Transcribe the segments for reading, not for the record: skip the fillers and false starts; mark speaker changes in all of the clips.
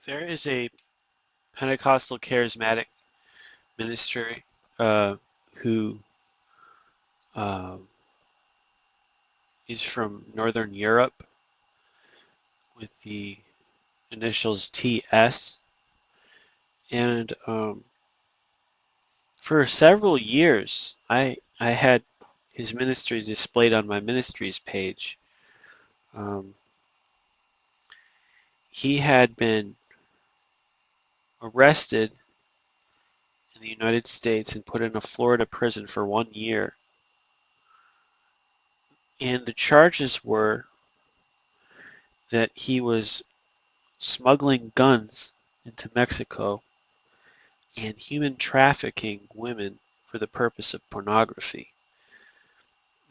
Speaker 1: There is a Pentecostal charismatic ministry who um, is from Northern Europe with the initials TS. And for several years, I had his ministry displayed on my ministries page. Um, he had been arrested in the United States and put in a Florida prison for 1 year. And the charges were that he was smuggling guns into Mexico and human trafficking women for the purpose of pornography.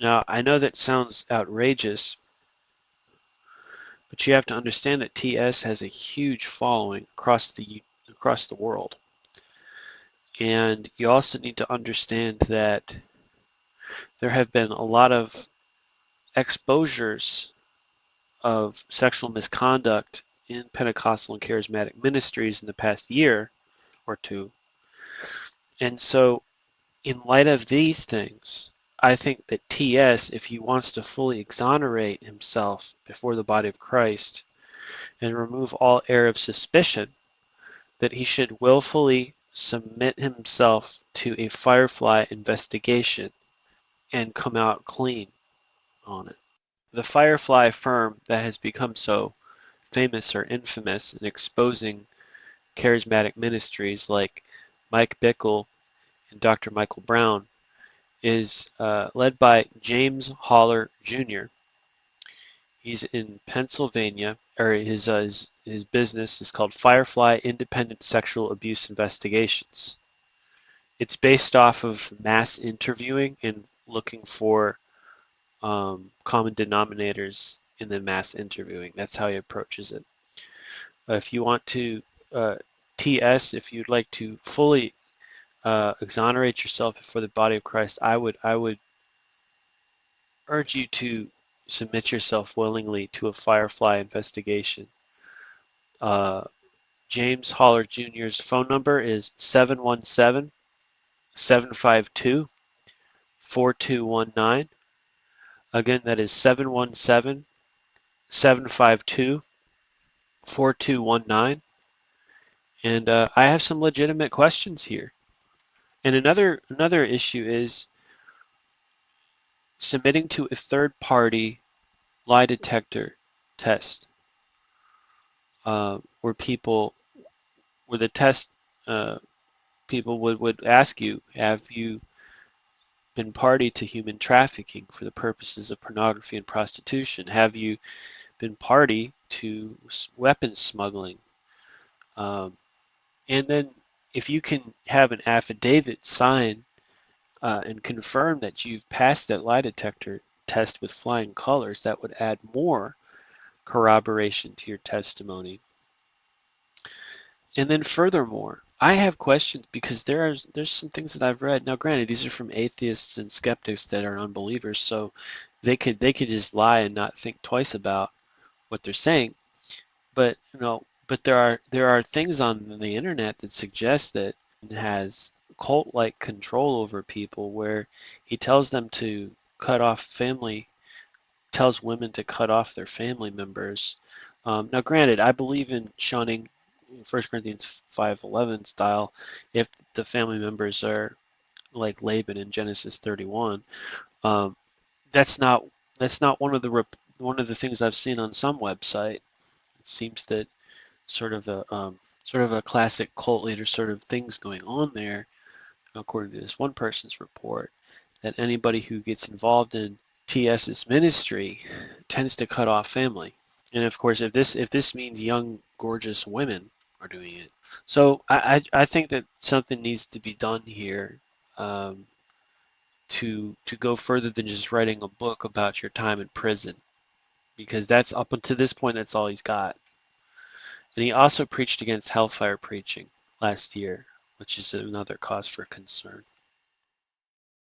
Speaker 1: Now, I know that sounds outrageous, but you have to understand that TS has a huge following across the world. And you also need to understand that there have been a lot of exposures of sexual misconduct in Pentecostal and charismatic ministries in the past year or two. And so, in light of these things, I think that TS, if he wants to fully exonerate himself before the body of Christ and remove all air of suspicion, that he should willfully submit himself to a Firefly investigation and come out clean on it. The Firefly firm that has become so famous or infamous in exposing charismatic ministries like Mike Bickle and Dr. Michael Brown is led by James Holler Jr. He's in Pennsylvania, or his business is called Firefly Independent Sexual Abuse Investigations. It's based off of mass interviewing and looking for common denominators in the mass interviewing. That's how he approaches it. If you want to uh, TS, if you'd like to fully exonerate yourself before the body of Christ, I would urge you to submit yourself willingly to a Firefly investigation. Uh, James Holler Jr.'s phone number is 717-752-4219. Again, that is 717-752-4219. And I have some legitimate questions here. And another issue is submitting to a third party lie detector test, where the test uh, people would ask you, have you been party to human trafficking for the purposes of pornography and prostitution? Have you been party to weapons smuggling? Um, and then if you can have an affidavit signed and confirm that you've passed that lie detector test with flying colors, that would add more corroboration to your testimony. And then furthermore, I have questions because there's some things that I've read. Now, granted, these are from atheists and skeptics that are unbelievers, so they could just lie and not think twice about what they're saying. But there are things on the internet that suggest that it has cult-like control over people, where he tells them to cut off family, tells women to cut off their family members. Now, granted, I believe in shunning 1 Corinthians 5:11 style if the family members are like Laban in Genesis 31. Um, that's not one of the things I've seen on some website. It seems that sort of a classic cult leader sort of things going on there, according to this one person's report, that anybody who gets involved in TS's ministry tends to cut off family. And of course, if this means young, gorgeous women are doing it, so I think that something needs to be done here, um, to go further than just writing a book about your time in prison, because that's up until this point that's all he's got. And he also preached against hellfire preaching last year, which is another cause for concern.